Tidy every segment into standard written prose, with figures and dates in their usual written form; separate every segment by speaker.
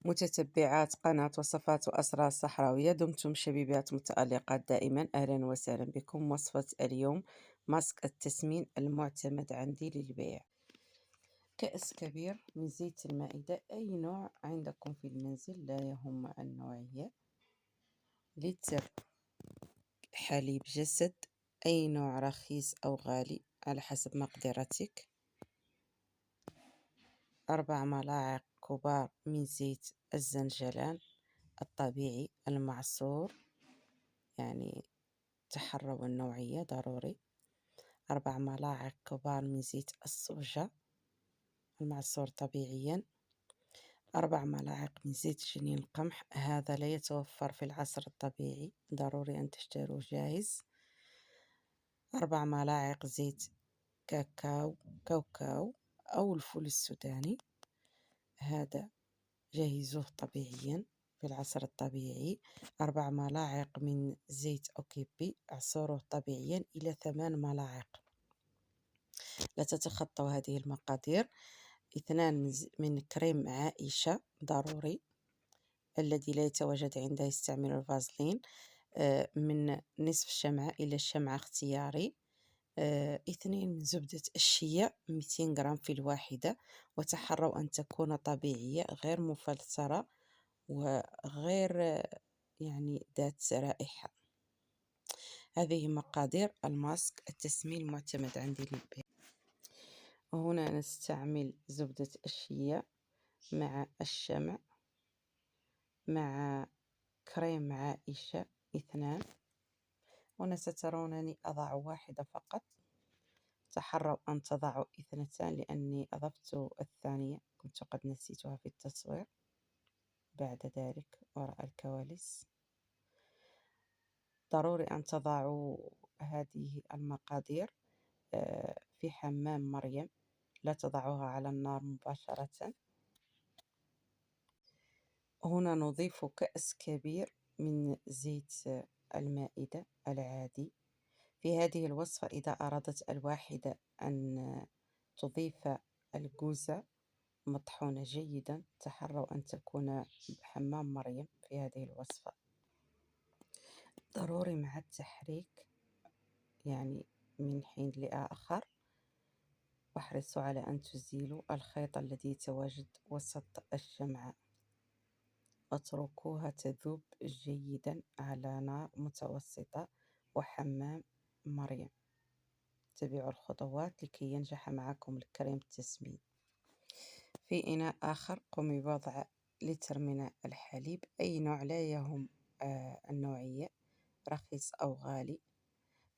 Speaker 1: متتبعات قناة وصفات وأسرار صحراوية، دمتم شبيبات متألقات دائما. أهلا وسهلا بكم. وصفة اليوم ماسك التسمين المعتمد عندي للبيع. كأس كبير من زيت المائدة، أي نوع عندكم في المنزل لا يهم النوعية. لتر حليب جسد، أي نوع رخيص أو غالي على حسب مقدرتك. 4 ملاعق كبار من زيت الزنجلان الطبيعي المعصور، يعني تحروا النوعية ضروري. 4 ملاعق كبار من زيت الصوجة المعصور طبيعيا. 4 ملاعق من زيت جنين القمح، هذا لا يتوفر في العصر الطبيعي، ضروري أن تشتروه جاهز. 4 ملاعق زيت كاوكاو أو الفول السوداني، هذا جهزوه طبيعيا في العصر الطبيعي. 4 ملاعق من زيت أوكيبي، اعصروه طبيعيا إلى 8 ملاعق. لا تتخطوا هذه المقادير. 2 من كريم عائشة ضروري، الذي لا يتواجد عنده يستعمل الفازلين. من نصف شمعة إلى شمعة اختياري. 2 من زبدة الشيا 200 غرام في الواحدة، وتحروا أن تكون طبيعية غير مفلترة وغير يعني ذات رائحة. هذه مقادير الماسك التسمين المعتمد عندي للبيع. هنا نستعمل زبدة الشيا مع الشمع مع كريم عائشة 2. هنا سترونني أضع واحدة فقط، تحروا أن تضعوا 2 لأني أضفت الثانية، كنت قد نسيتها في التصوير بعد ذلك وراء الكواليس. ضروري أن تضعوا هذه المقادير في حمام مريم، لا تضعوها على النار مباشرة. هنا نضيف كأس كبير من زيت المائدة العادي. في هذه الوصفة إذا أرادت الواحدة أن تضيف الجوزة مطحونة جيدا، تحروا أن تكون حمام مريم في هذه الوصفة. ضروري مع التحريك يعني من حين لآخر، واحرصوا على أن تزيلوا الخيط الذي يتواجد وسط الشمعة، واتركوها تذوب جيدا على نار متوسطة وحمام مريم. تبعوا الخطوات لكي ينجح معكم الكريم التسمين. في إناء آخر قومي بوضع لتر من الحليب، أي نوع لا يهم النوعية، رخيص أو غالي.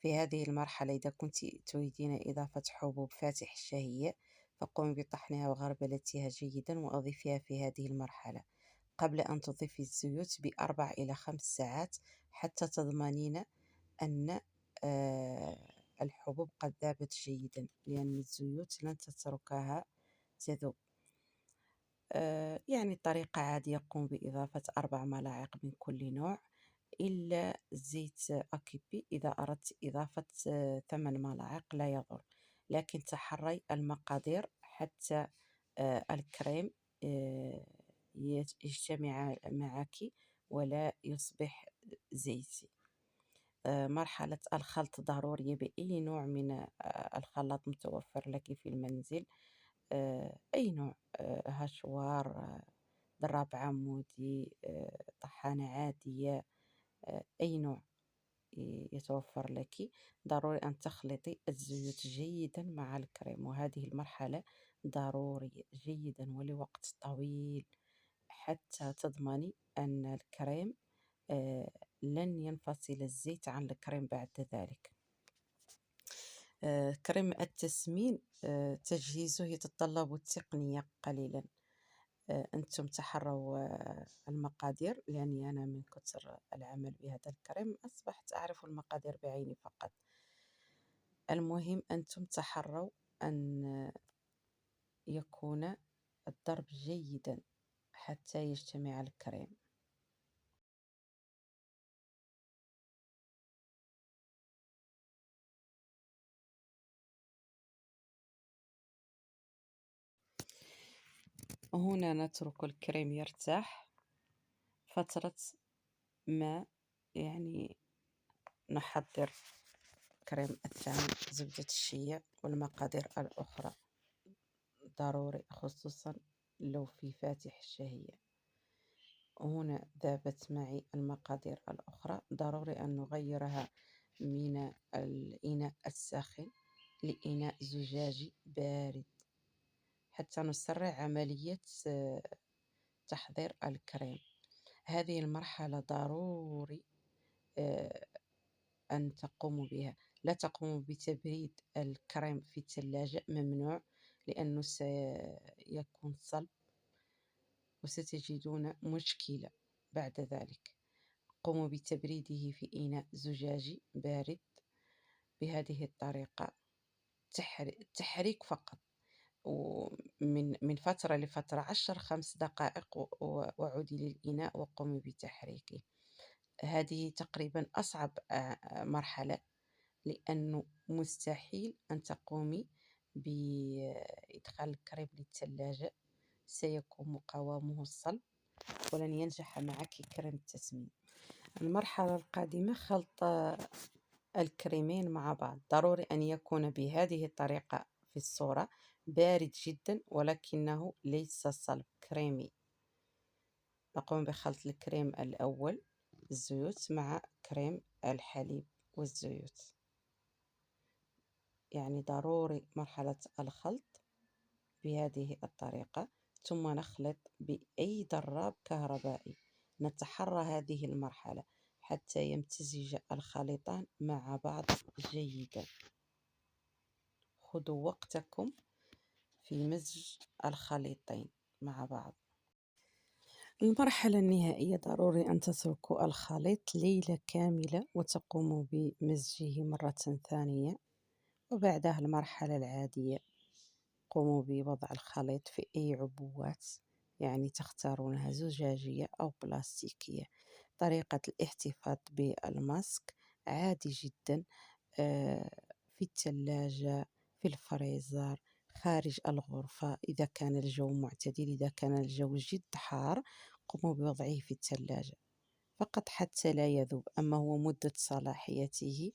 Speaker 1: في هذه المرحلة إذا كنت تريدين إضافة حبوب فاتح الشهية، فقومي بطحنها وغربلتها جيدا وأضيفيها في هذه المرحلة قبل أن تضيفي الزيوت ب4 إلى 5 ساعات، حتى تضمنين أن الحبوب قد ذابت جيدا، لأن الزيوت لن تتركها تذوب. يعني طريقة عادية، قوم بإضافة 4 ملاعق من كل نوع إلا زيت أكيبي. إذا أردت إضافة 8 ملاعق لا يضر، لكن تحري المقادير حتى الكريم يجتمع معك ولا يصبح زيتي. مرحلة الخلط ضرورية بأي نوع من الخلاط متوفر لك في المنزل، أي نوع، هشوار، ضراب عمودي، طحانة عادية، أي نوع يتوفر لك. ضروري أن تخلطي الزيوت جيدا مع الكريم، وهذه المرحلة ضرورية جيدا ولوقت طويل حتى تضمني أن الكريم لن ينفصل الزيت عن الكريم بعد ذلك. كريم التسمين تجهيزه يتطلب التقنية قليلا. أنتم تحروا المقادير، لأني أنا من كثر العمل بهذا الكريم أصبحت أعرف المقادير بعيني فقط. المهم أنتم تحروا أن يكون الضرب جيدا حتى يجتمع الكريم. هنا نترك الكريم يرتاح فترة ما، يعني نحضر الكريم الثاني. زبدة الشيا والمقادير الأخرى ضروري، خصوصا لو في فاتح الشهية. هنا ذابت معي المقادير الأخرى، ضروري أن نغيرها من الإناء الساخن لإناء زجاجي بارد حتى نسرع عملية تحضير الكريم. هذه المرحلة ضروري أن تقوموا بها. لا تقوموا بتبريد الكريم في الثلاجة، ممنوع، لأنه سيكون صلب وستجدون مشكلة بعد ذلك. قوموا بتبريده في إناء زجاجي بارد بهذه الطريقة، تحريك فقط، ومن فترة لفترة 5 دقائق، وعودي للإناء وقومي بتحريكه. هذه تقريبا أصعب مرحلة، لأنه مستحيل أن تقومي بإدخال الكريم للثلاجة، سيكون مقاومه الصلب ولن ينجح معك كريم التسمين. المرحلة القادمة خلط الكريمين مع بعض، ضروري أن يكون بهذه الطريقة في الصورة، بارد جدا ولكنه ليس صلب، كريمي. نقوم بخلط الكريم الأول، الزيوت مع كريم الحليب والزيوت، يعني ضروري مرحلة الخلط بهذه الطريقة، ثم نخلط بأي ضراب كهربائي. نتحرى هذه المرحلة حتى يمتزج الخليطان مع بعض جيدا. خذوا وقتكم في مزج الخليطين مع بعض. المرحلة النهائية ضروري أن تتركوا الخليط ليلة كاملة وتقوموا بمزجه مرة ثانية. وبعدها المرحلة العادية، قوموا بوضع الخليط في أي عبوات، يعني تختارونها زجاجية أو بلاستيكية. طريقة الاحتفاظ بالماسك عادي جدا، في الثلاجة، في الفريزر، خارج الغرفة إذا كان الجو معتدل. إذا كان الجو جد حار، قوموا بوضعه في الثلاجة فقط حتى لا يذوب. أما هو مدة صلاحيته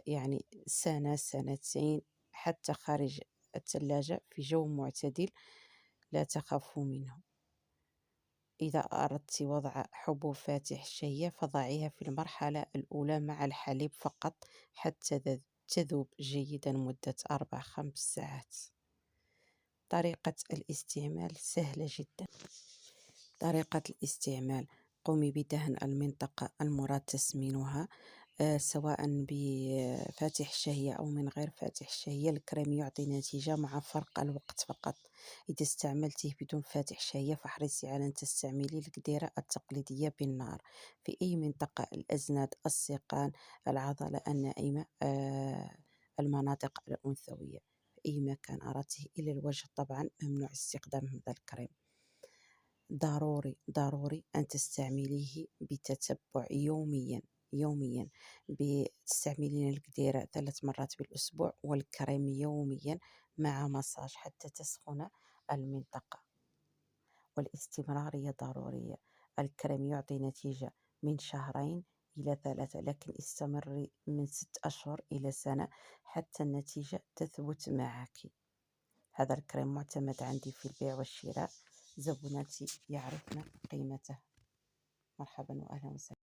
Speaker 1: يعني سنة، سنتين، حتى خارج الثلاجة في جو معتدل، لا تخافوا منه. إذا أردت وضع حبوب فاتح الشهية فضعيها في المرحلة الأولى مع الحليب فقط حتى تذوب جيدا مدة 4-5 ساعات. طريقة الاستعمال سهلة جدا. طريقة الاستعمال: قومي بدهن المنطقة المراد تسمينها، سواء بفاتح الشهية أو من غير فاتح الشهية. الكريم يعطي نتيجة مع فرق الوقت فقط. إذا استعملته بدون فاتح الشهية فاحرصي على أن تستعملي القديرة التقليدية بالنار في أي منطقة: الأزناد، الساقان، العضلة الناعمة، المناطق الأنثوية. في أي مكان أردته إلى الوجه طبعا ممنوع استخدام هذا الكريم. ضروري أن تستعمليه بتتبع يوميا. بتستعملين القديرة 3 مرات بالأسبوع، والكريم يوميا مع مساج حتى تسخن المنطقة. والاستمرارية ضرورية. الكريم يعطي نتيجة من 2 إلى 3، لكن استمري من 6 أشهر إلى سنة حتى النتيجة تثبت معك. هذا الكريم معتمد عندي في البيع والشراء، زبوناتي يعرفن قيمته. مرحبا وأهلا وسهلا.